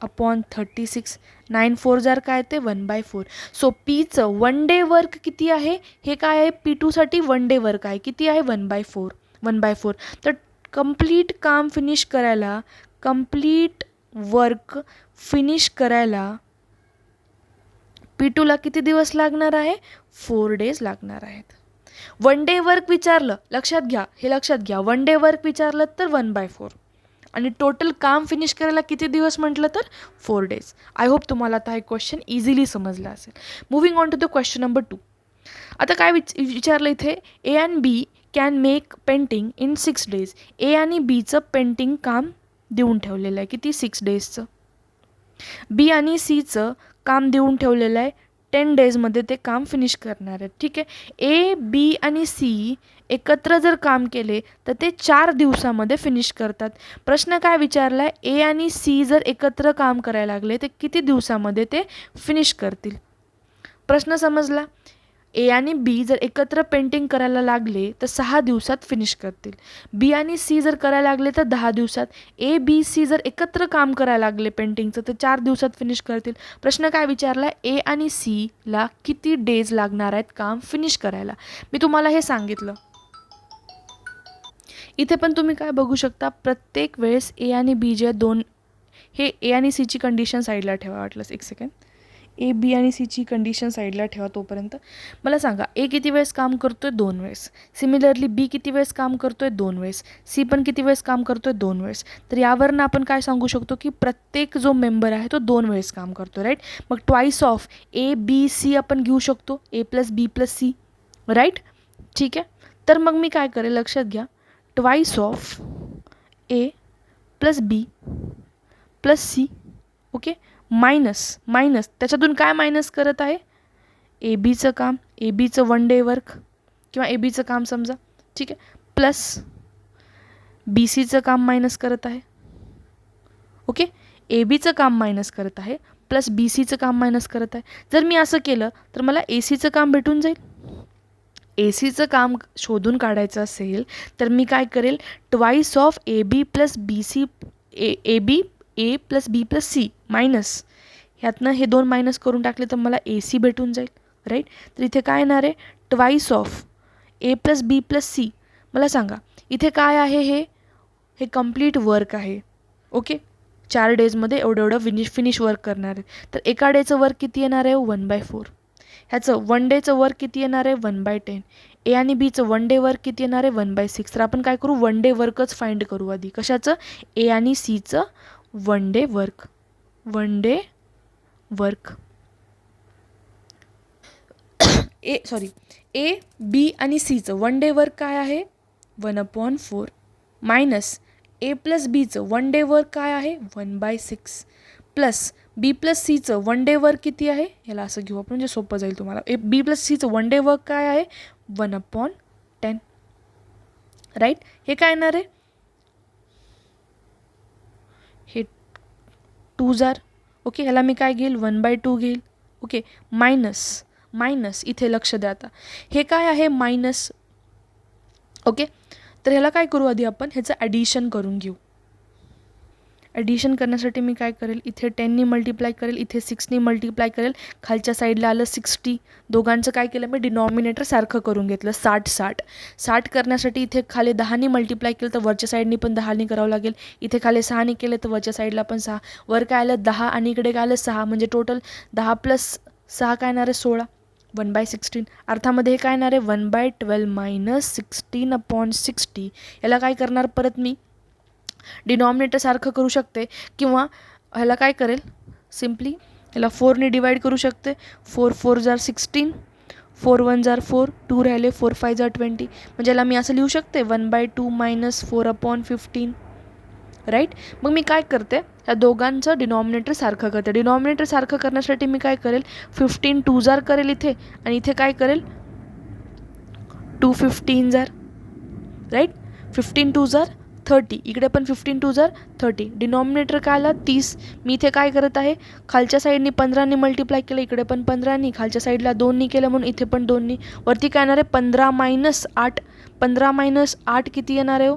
Speaker 1: अपॉन 36. 9 4 जार काय येते? 1/4. सो Pचं 1 day वर्क किती आहे? हे काय आहे? P2साठी 1 day वर्क आहे. किती आहे? 1/4. तर कंप्लीट काम फिनिश करायला, कंप्लीट वर्क फिनिश करायला P2ला किती दिवस लागणार आहे? 4 days लागणार आहेत. 1 day वर्क विचारलं, लक्षात घ्या, हे लक्षात घ्या. 1 day वर्क विचारलं तर 1/4 आणि टोटल काम फिनिश करायला किती दिवस म्हटलं तर 4 days. आय होप तुम्हाला आता हे क्वेश्चन इझिली समजला असेल. Moving on to the question number 2. आता काय विचारलं इथे? A and B can make painting in 6 days. A आणि Bचं पेंटिंग काम देऊन ठेवलेलं आहे. किती? 6 daysचं. B आणि Cचं काम देऊन ठेवलेलं आहे 10 daysमध्ये ते काम फिनिश करणार आहेत. ठीक आहे. A, B आणि C एकत्र जर काम केले तर ते 4 दिवसामध्ये फिनिश करतात. प्रश्न काय विचारला आहे? A आणि C जर एकत्र काम करायला लागले तर किती दिवसामध्ये ते फिनिश करतील? प्रश्न समजला? A आणि B जर एकत्र पेंटिंग करायला लागले तर 6 दिवसात फिनिश करतील. B आणि C जर करायला लागले तर 10 दिवसात. A, B, C जर एकत्र काम करायला लागले पेंटिंगचं तर 4 दिवसात फिनिश करतील. प्रश्न काय विचारला? A आणि C ला किती डेज लागणार आहेत काम फिनिश करायला? मी तुम्हाला हे सांगितलं. इथे पण तुम्ही काय बघू शकता? प्रत्येक वेळेस A आणि B जे दोन, हे A आणि C ची कंडिशन साईडला ठेवा वाटलंस. एक सेकंड. A, B आणि C ची कंडिशन साईडला ठेवा. तोपर्यंत मला सांगा, A किती वेळेस काम करतोय? 2 वेळेस. सिमिलरली B किती वेळेस काम करतोय? 2 वेळेस. C पण किती वेळेस काम करतोय? 2 वेळेस. तर यावरनं आपण काय सांगू शकतो की प्रत्येक जो मेंबर आहे तो 2 वेळेस काम करतो. राईट. मग twice of A, B, C आपण घेऊ शकतो. A + B + C. राईट. ठीक आहे. तर मग मी काय करेल? लक्षात घ्या. Twice of A + B + C. Okay. Minus त्याच्यातून काय मायनस करत आहे? A Bचं काम, A Bचं 1 day वर्क किंवा A Bचं काम समजा. ठीक आहे. प्लस B Cचं काम मायनस करत आहे. ओके. A Bचं काम मायनस करत आहे प्लस B Cचं काम मायनस करत आहे. जर मी असं केलं तर मला A Cचं काम भेटून जाईल. A Cचं काम शोधून काढायचं असेल तर मी काय करेल? Twice of A B + B C A B A + B + C minus ह्यातनं हे 2 मायनस करून टाकले तर मला A C भेटून जाईल. राईट. तर इथे काय येणार आहे? Twice of A + B + C. मला सांगा इथे काय आहे? हे कंप्लीट वर्क आहे. ओके. 4 डेजमध्ये एवढं फिनिश वर्क करणार आहे. तर एका डेचं वर्क किती येणार आहे 1/4. ह्याचं 1 डेचं वर्क किती येणार आहे 1/10. ए आणि बीचं 1 डे वर्क किती येणार आहे 1/6. तर आपण काय करू 1 डे वर्कच फाइंड करू आधी. कशाचं ए आणि सीचं 1 day work. 1 day work A B आणि सीचं 1 डे वर्क काय आहे 1/4 मायनस ए प्लस बीचं 1 डे वर्क काय आहे 1/6 प्लस बी प्लस सीचं 1 डे वर्क किती आहे, याला असं घेऊ आपण म्हणजे सोपं जाईल तुम्हाला. बी प्लस सीचं 1 डे वर्क काय आहे 1/10. राईट. हे काय येणार आहे हे 2 ओके. ह्याला मी काय घेईल 1/2 घेईल. ओके. मायनस इथे लक्ष द्या आता. हे काय आहे मायनस. ओके. तर ह्याला काय करू आधी आपण ह्याचं ॲडिशन करून घेऊ. ॲडिशन करण्यासाठी मी काय करेल इथे 10नी मल्टिप्लाय करेल, इथे 6नी मल्टिप्लाय करेल, खालच्या साईडला आलं 60. दोघांचं काय केलं मी डिनॉमिनेटर सारखं करून घेतलं 60 करण्यासाठी इथे खाली 10नी मल्टिप्लाय केलं तर वरच्या साईडनी पण 10नी करावं लागेल. इथे खाली 6नी केलं तर वरच्या साईडला पण 6. वर काय आलं 10 आणि इकडे काय आलं 6 म्हणजे टोटल 10 + 6 काय येणार आहे 16. 1/16. अर्थामध्ये हे काय येणार आहे 1/12 मायनस 16/60. याला काय करणार परत मी डिनॉमिनेटर सारखं करू शकते किंवा ह्याला काय करेल सिम्पली ह्याला 4ने डिवाइड करू शकते. 4 4 जार 16, 4 1 जार 4, 2 राहिले, 4 5 जार 20. म्हणजे याला मी असं लिहू शकते 1/2 मायनस 4/15. राईट. मग मी काय करते ह्या दोघांचं डिनॉमिनेटर सारखं करते. डिनॉमिनेटर सारखं करण्यासाठी मी काय करेल 15 2 जार करेल इथे आणि इथे काय करेल 2 15 जार. राईट. 15 2 जार 30. इकडे पण 15 2 जार 30. डिनॉमिनेटर काय आला 30. मी इथे काय करत आहे खालच्या साईडनी 15नी मल्टिप्लाय केलं, इकडे पण 15नी, खालच्या साईडला 2नी केलं म्हणून इथे पण 2नी. वरती काय येणार आहे 15 - 8. 15 - 8 किती येणार आहे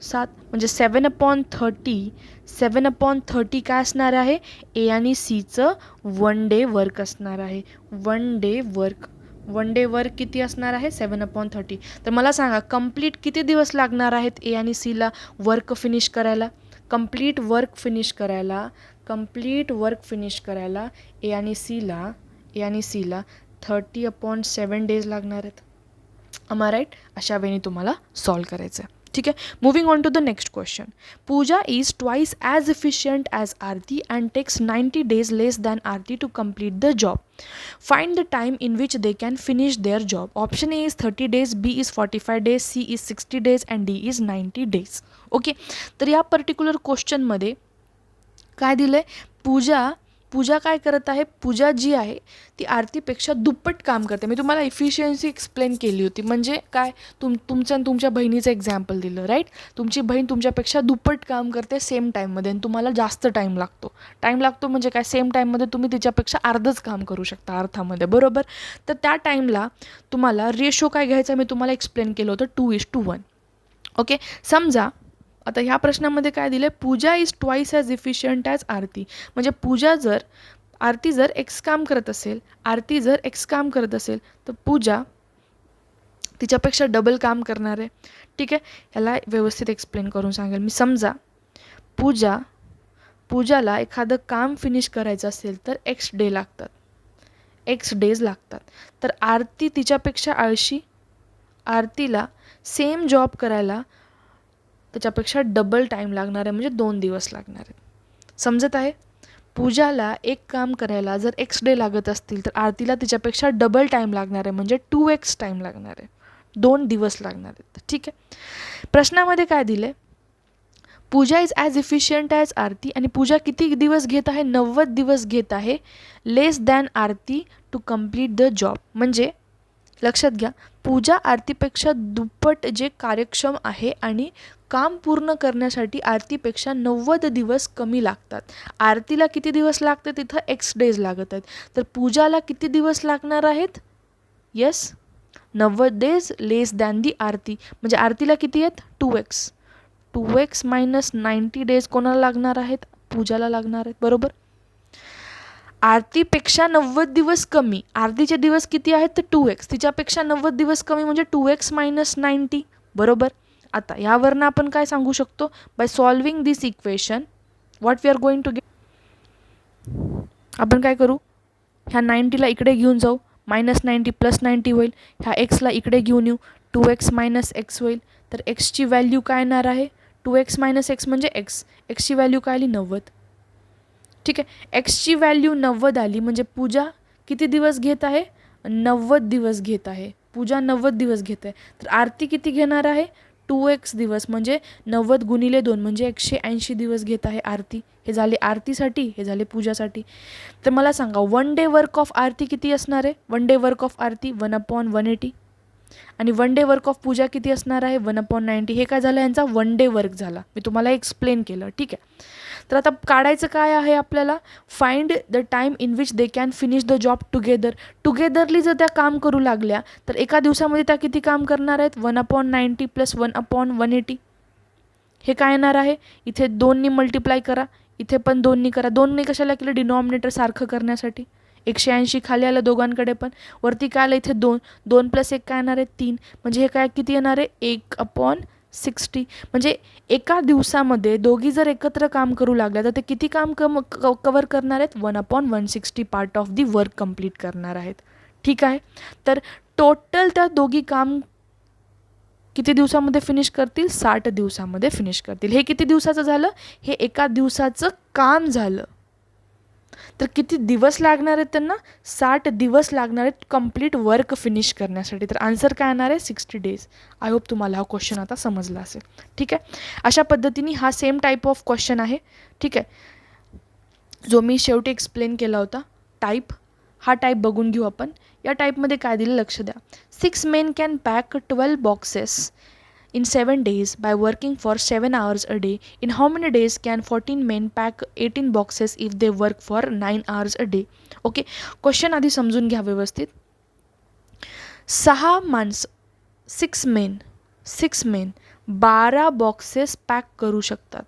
Speaker 1: 7. म्हणजे 7/30. 7/30 काय असणार आहे ए आणि सीचं 1 डे वर्क असणार आहे. 1 डे वर्क. 1 डे वर्क किती असणार आहे 7/30. तर मला सांगा कंप्लीट किती दिवस लागणार आहेत ए आणि सीला वर्क फिनिश करायला. कंप्लीट वर्क फिनिश करायला ए आणि सीला 30/7 डेज लागणार आहेत. am I right? अशा वेळी तुम्हाला सॉल्व करायचं आहे. ठीक आहे. Moving on to the next question. Pooja is twice as efficient as Aarti and takes 90 days less than Aarti to complete the job. Find the time in which they can finish their job. Option A is 30 days, B is 45 days, C is 60 days and D is 90 days. Okay. तर या पर्टिक्युलर क्वेश्चनमध्ये काय दिलं आहे पूजा काय करत आहे. पूजा जी आहे ती आरतीपेक्षा दुप्पट काम करते. मी तुम्हाला इफिशियन्सी एक्सप्लेन केली होती. म्हणजे काय तुमचं आणि तुमच्या बहिणीचं एक्झाम्पल दिलं. राईट. तुमची बहीण तुमच्यापेक्षा दुप्पट काम करते सेम टाईममध्ये आणि तुम्हाला जास्त टाईम लागतो म्हणजे काय सेम टाईममध्ये तुम्ही तिच्यापेक्षा अर्धच काम करू शकता अर्थामध्ये. बरोबर. तर त्या टाईमला तुम्हाला रेशो काय घ्यायचा मी तुम्हाला एक्सप्लेन केलं होतं 2:1. ओके. समजा आता ह्या प्रश्नामध्ये काय दिलं आहे Pooja is twice as efficient as Aarti. म्हणजे आरती जर एक्स काम करत असेल तर पूजा तिच्यापेक्षा डबल काम करणार आहे. ठीक आहे. ह्याला व्यवस्थित एक्सप्लेन करून सांगेल मी. समजा पूजाला एखादं काम फिनिश करायचं असेल तर एक्स डेज लागतात. तर आरती तिच्यापेक्षा आळशी. आरतीला सेम जॉब करायला त्याच्यापेक्षा डबल टाईम लागणार आहे म्हणजे 2 दिवस लागणार आहेत. समजत आहे. पूजाला एक काम करायला जर एक्स डे लागत असतील तर आरतीला तिच्यापेक्षा डबल टाईम लागणार आहे म्हणजे 2x टाईम लागणार आहे. 2 दिवस लागणार आहेत. ठीक आहे. प्रश्नामध्ये काय दिलं आहे Pooja is as efficient as आरती आणि पूजा किती दिवस घेत आहे 90 दिवस घेत आहे less than Aarti to complete the job. म्हणजे लक्षात घ्या पूजा आरतीपेक्षा दुप्पट जे कार्यक्षम आहे आणि काम पूर्ण करण्यासाठी आरतीपेक्षा 90 दिवस कमी लागतात. आरतीला किती दिवस लागतात तिथं एक्स डेज लागत आहेत. तर पूजाला किती दिवस लागणार आहेत 90 डेज लेस दॅन दी आरती. म्हणजे आरतीला किती आहेत 2x मायनस 90 डेज कोणाला लागणार आहेत पूजाला लागणार आहेत. बरोबर. आरतीपेक्षा 90 दिवस कमी. आरतीचे दिवस किती आहेत तर 2x. तिच्यापेक्षा 90 दिवस कमी म्हणजे 2x मायनस 90. बरोबर. आता यावरनं आपण काय सांगू शकतो by solving this equation what we are going to get, आपण काय करू, ह्या 90ला इकडे घेऊन जाऊ, -90 +90 होईल, ह्या एक्सला इकडे घेऊन येऊ, 2x - x होईल. तर एक्सची व्हॅल्यू काय येणार आहे, 2x - x म्हणजे एक्सची व्हॅल्यू काय आली, 90. ठीक आहे, एक्सची व्हॅल्यू 90 आली म्हणजे पूजा किती दिवस घेत आहे, 90 दिवस घेत आहे. पूजा 90 दिवस घेत आहे. तर आरती किती घेणार आहे, 2x दिवस म्हणजे 90 × 2 म्हणजे 180 दिवस घेत आहे आरती. हे झाले आरतीसाठी, हे झाले पूजासाठी. तर मला सांगा 1 डे वर्क ऑफ आरती किती असणार आहे, 1 डे वर्क ऑफ आरती 1/180 आणि 1 डे वर्क ऑफ पूजा किती असणार आहे, 1/90. हे काय झालं, यांचा 1 डे वर्क झाला. मी तुम्हाला एक्सप्लेन केलं. ठीक आहे, तर आता काढायचं काय आहे आपल्याला, find the time in which they can finish the job togetherly जर त्या काम करू लागल्या तर एका दिवसामध्ये त्या किती काम करणार आहेत, 1/90 + 1/180. हे काय येणार आहे, इथे 2नी मल्टिप्लाय करा, इथे पण 2नी करा. 2नी कशाला केलं, डिनॉमिनेटर सारखं करण्यासाठी. 180 खाली आलं दोघांकडे पण, वरती काय आलं, इथे 2 + 1 काय येणार आहे, 3. म्हणजे हे काय किती येणार आहे, 1/60. म्हणजे एका दिवसामध्ये दोघी जर एकत्र काम करू लागल्या तर ते किती काम कवर करणार आहेत, 1/160 part of the work complete करणार आहेत. ठीक आहे, तर टोटल त्या दोघी काम किती दिवसामध्ये फिनिश करतील, 60 दिवसामध्ये फिनिश करतील. हे किती दिवसाचं झालं, हे एका दिवसाचं काम झालं. तर किती दिवस लागणार आहेत त्यांना, 60 दिवस लागणार आहेत कंप्लीट वर्क फिनिश करण्यासाठी. तर आन्सर काय येणार आहे, 60 डेज. आय होप तुम्हाला हा क्वेश्चन आता समजला असेल. ठीक आहे, अशा पद्धतीने हा सेम टाईप ऑफ क्वेश्चन आहे. ठीक आहे, जो मी शेवटी एक्सप्लेन केला होता टाईप, हा टाईप बघून घेऊ आपण. या टाईपमध्ये काय दिलं लक्ष द्या. 6 men can pack 12 boxes in 7 days by working for 7 hours a day. In how many days can 14 men pack 18 boxes if they work for 9 hours a day? Okay, question आधी समजून घ्या व्यवस्थित. 6 माणसं, 6 men 12 बॉक्सेस पॅक करू शकतात.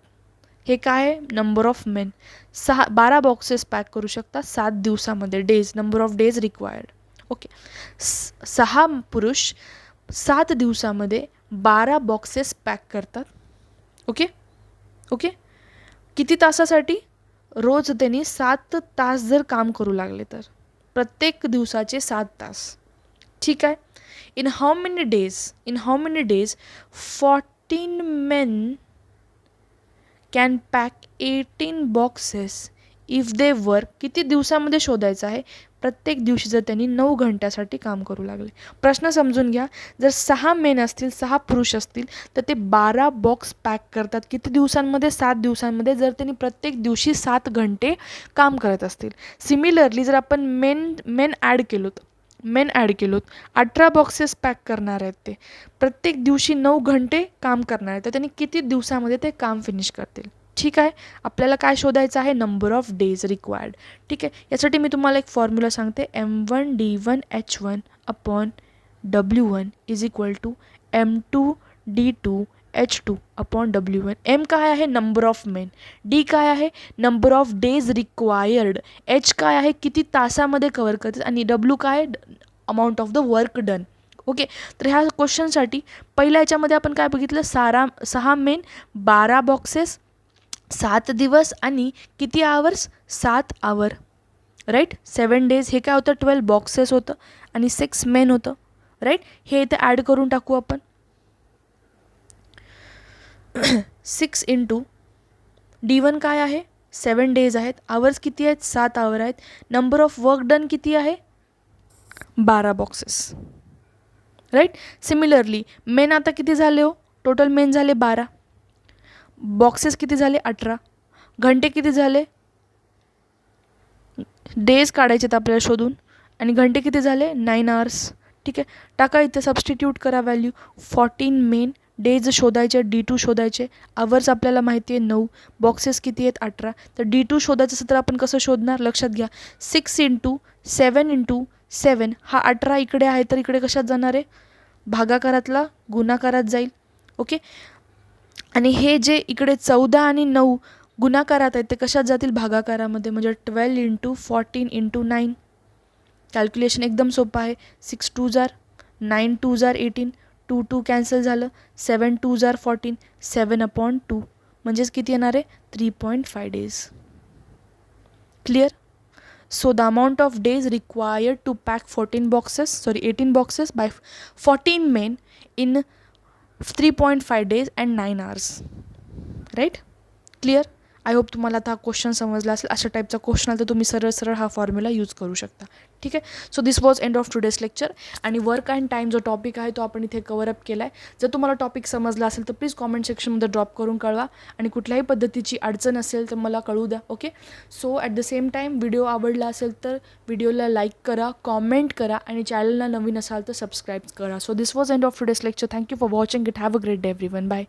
Speaker 1: हे काय आहे, number of main. 12 boxes pack करू शकतात 7 दिवसामध्ये. Days, number of days required. Okay, 6 पुरुष 7 दिवसामध्ये 12 बॉक्सेस पॅक करतात. ओके, किती तासासाठी, रोज त्यांनी 7 तास जर काम करू लागले तर प्रत्येक दिवसाचे 7 तास. ठीक आहे, in how many days 14 men can pack 18 boxes if they work. किती दिवसामध्ये शोधायचं आहे, प्रत्येक दिवशी जर त्यांनी 9 घंट्यासाठी काम करू लागले. प्रश्न समजून घ्या, जर 6 मेन असतील, 6 पुरुष असतील तर ते 12 बॉक्स पॅक करतात किती दिवसांमध्ये, 7 दिवसांमध्ये, जर त्यांनी प्रत्येक दिवशी 7 घंटे काम करत असतील. सिमिलरली जर आपण मेन ॲड केलोत, 18 बॉक्सेस पॅक करणार आहेत, ते प्रत्येक दिवशी 9 घंटे काम करणार आहेत, तर त्यांनी किती दिवसामध्ये ते काम फिनिश करतील. ठीक आहे, आपल्याला काय शोधायचं आहे, नंबर ऑफ डेज रिक्वायर्ड. ठीक आहे, यासाठी मी तुम्हाला एक फॉर्म्युला सांगते, M1D1H1/W1 = M2D2H2/W1. M काय आहे, नंबर ऑफ मेन. D काय आहे, number of days required. H काय आहे, किती तासामध्ये कव्हर करते, आणि W काय, amount of the work done. Okay, तर ह्या क्वेश्चनसाठी पहिल्या ह्याच्यामध्ये आपण काय बघितलं, 6 मेन 12 बॉक्सेस 7 दिवस आणि किती आवर्स, 7 आवर. Right, 7 days. हे काय होतं, 12 बॉक्सेस होतं आणि 6 मेन होतं. राईट, हे इथे ॲड करून टाकू आपण. 6 × D1 काय आहे, 7 डेज आहेत. आवर्स किती आहेत, 7 आवर आहेत. नंबर ऑफ वर्क डन किती आहे, 12 बॉक्सेस. राईट, सिमिलरली मेन आता किती झाले हो, टोटल मेन झाले 12, बॉक्सेस किती झाले 18, घंटे किती झाले, डेज काढायचे आहेत आपल्याला शोधून, आणि घंटे किती झाले, 9 hours. ठीक आहे, टाका इथे, सबस्टिट्यूट करा व्हॅल्यू. 14 मेन, डेज शोधायचे, D2 शोधायचे, आवर्स आपल्याला माहिती आहे 9, बॉक्सेस किती आहेत 18. तर D2 शोधायचं असेल तर आपण कसं शोधणार, लक्षात घ्या, 6 × 7 हा 18 इकडे आहे, तर इकडे कशात जाणार आहे, भागाकारातला गुणाकारात जाईल. ओके, आणि हे जे इकडे 14 आणि 9 गुणाकारात आहेत ते कशात जातील, भागाकारामध्ये. म्हणजे 12 × 14 × 9. कॅल्क्युलेशन एकदम सोपं आहे. 6 2s are 9 2s are 18, 2 2 cancel झालं, 7 2s are 14, 7/2 म्हणजेच किती येणार आहे 3.5 days. Clear. So the amount of days required to pack 18 boxes by 14 men in 3.5 days and 9 hours. Right? Clear? I hope तुम्हाला आता हा क्वेश्चन समजला असेल. अशा टाईपचा क्वेश्चन आला तर तुम्ही सरळ सरळ हा फॉर्म्युला यूज करू शकता. ठीक आहे. So this was end of today's lecture. आणि वर्क अँड टाईम जो टॉपिक आहे तो आपण इथे कवर अप केला आहे. जर तुम्हाला टॉपिक समजला असेल तर प्लीज कॉमेंट सेक्शनमध्ये ड्रॉप करून कळवा. आणि कुठल्याही पद्धतीची अडचण असेल तर मला कळू द्या. Okay. So at the same time video आवडला असेल तर व्हिडिओला लाईक करा, कॉमेंट करा आणि चॅनलला नवीन असाल तर सबस्क्राईब करा. So this was end of today's lecture. Thank you for watching it. Have a great day everyone. Bye.